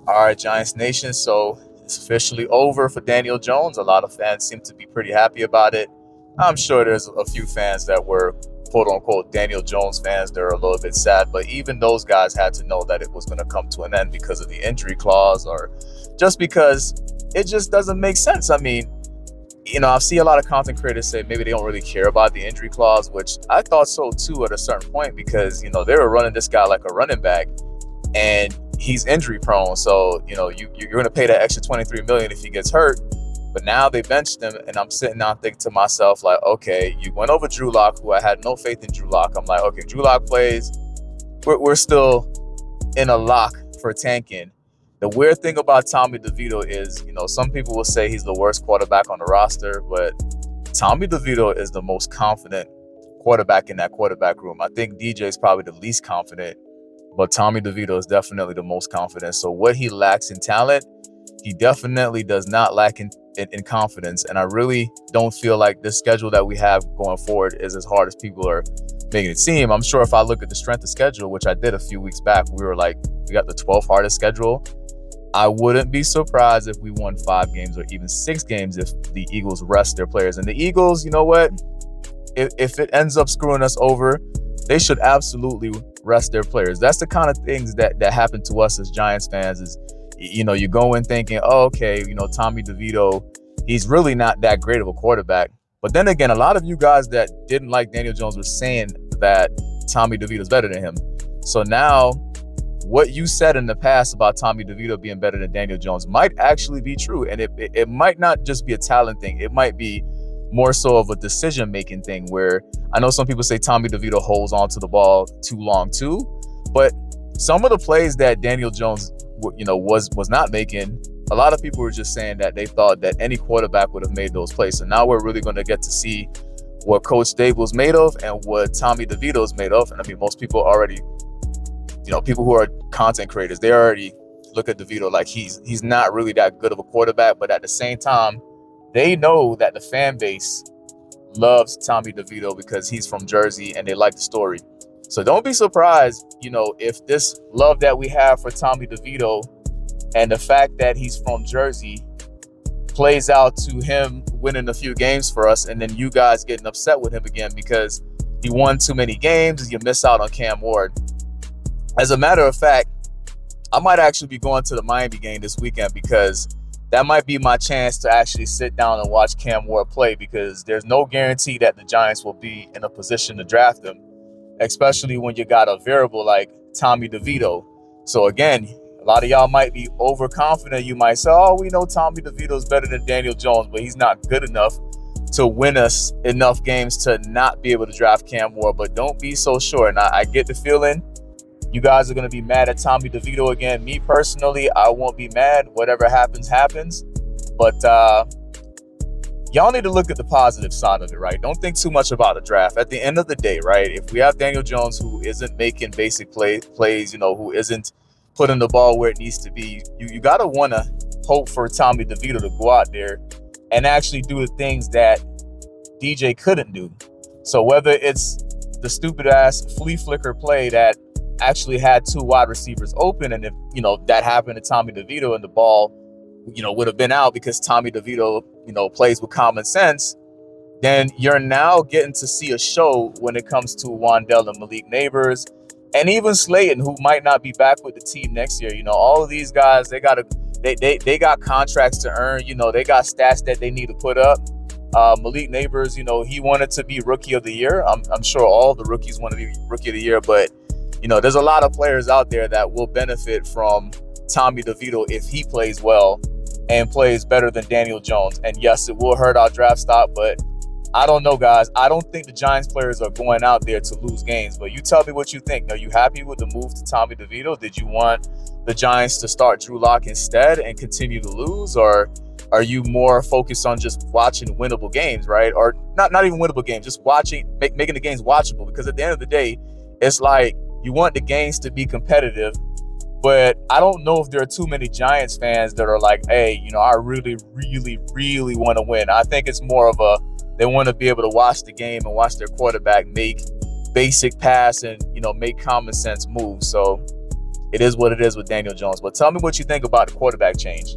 All right, Giants Nation. So it's officially over for Daniel Jones. A lot of fans seem to be pretty happy about it. I'm sure there's a few fans that were quote unquote Daniel Jones fans. They're a little bit sad, but even those guys had to know that it was going to come to an end because of the injury clause or just because it just doesn't make sense. I mean, I've seen a lot of content creators say maybe they don't really care about the injury clause, which I thought so too at a certain point because, they were running this guy like a running back and he's injury prone. So, you're going to pay that extra $23 million if he gets hurt. But now they benched him, and I'm sitting down thinking to myself, like, okay, you went over Drew Lock, who I had no faith in Drew Lock. I'm like, okay, Drew Lock plays. We're still in a lock for tanking. The weird thing about Tommy DeVito is, some people will say he's the worst quarterback on the roster, but Tommy DeVito is the most confident quarterback in that quarterback room. I think DJ is probably the least confident, but Tommy DeVito is definitely the most confident. So what he lacks in talent, he definitely does not lack in confidence. And I really don't feel like this schedule that we have going forward is as hard as people are making it seem. I'm sure if I look at the strength of schedule, which I did a few weeks back, we got the 12th hardest schedule. I wouldn't be surprised if we won 5 games or even 6 games if the Eagles rest their players. And the Eagles, you know what? If it ends up screwing us over, they should absolutely rest their players. That's the kind of things that happen to us as Giants fans is, you go in thinking, oh, okay, Tommy DeVito, he's really not that great of a quarterback. But then again, a lot of you guys that didn't like Daniel Jones were saying that Tommy DeVito is better than him. So now what you said in the past about Tommy DeVito being better than Daniel Jones might actually be true. And it might not just be a talent thing. It might be more so of a decision-making thing where I know some people say Tommy DeVito holds on to the ball too long too. But some of the plays that Daniel Jones was not making, a lot of people were just saying that they thought that any quarterback would have made those plays. So now we're really going to get to see what Coach Dable's made of and what Tommy DeVito's made of. And I mean, most people already, people who are content creators, they already look at DeVito like he's not really that good of a quarterback. But at the same time, they know that the fan base loves Tommy DeVito because he's from Jersey and they like the story. So don't be surprised, if this love that we have for Tommy DeVito and the fact that he's from Jersey plays out to him winning a few games for us and then you guys getting upset with him again because he won too many games and you miss out on Cam Ward. As a matter of fact, I might actually be going to the Miami game this weekend because that might be my chance to actually sit down and watch Cam Ward play because there's no guarantee that the Giants will be in a position to draft him, especially when you got a variable like Tommy DeVito. So again, a lot of y'all might be overconfident. You might say, oh, we know Tommy DeVito is better than Daniel Jones, but he's not good enough to win us enough games to not be able to draft Cam Ward. But don't be so sure. And I get the feeling you guys are going to be mad at Tommy DeVito again. Me personally, I won't be mad. Whatever happens, happens. But y'all need to look at the positive side of it, right? Don't think too much about the draft. At the end of the day, right, if we have Daniel Jones who isn't making basic plays, who isn't putting the ball where it needs to be, you got to want to hope for Tommy DeVito to go out there and actually do the things that DJ couldn't do. So whether it's the stupid-ass flea flicker play that actually had 2 wide receivers open, and if that happened to Tommy DeVito and the ball would have been out because Tommy DeVito plays with common sense, then you're now getting to see a show when it comes to Wandell and Malik Neighbors and even Slayton, who might not be back with the team next year. All of these guys, they got contracts to earn. They got stats that they need to put up. Malik Neighbors, he wanted to be rookie of the year. I'm sure all the rookies want to be rookie of the year, but there's a lot of players out there that will benefit from Tommy DeVito if he plays well and plays better than Daniel Jones. And yes, it will hurt our draft stock, but I don't know, guys. I don't think the Giants players are going out there to lose games, but you tell me what you think. Are you happy with the move to Tommy DeVito? Did you want the Giants to start Drew Lock instead and continue to lose? Or are you more focused on just watching winnable games, right? Or not even winnable games, just making the games watchable? Because at the end of the day, it's like, you want the games to be competitive, but I don't know if there are too many Giants fans that are like, hey, I really, really, really want to win. I think it's more of they want to be able to watch the game and watch their quarterback make basic pass and, make common sense moves. So it is what it is with Daniel Jones. But tell me what you think about the quarterback change.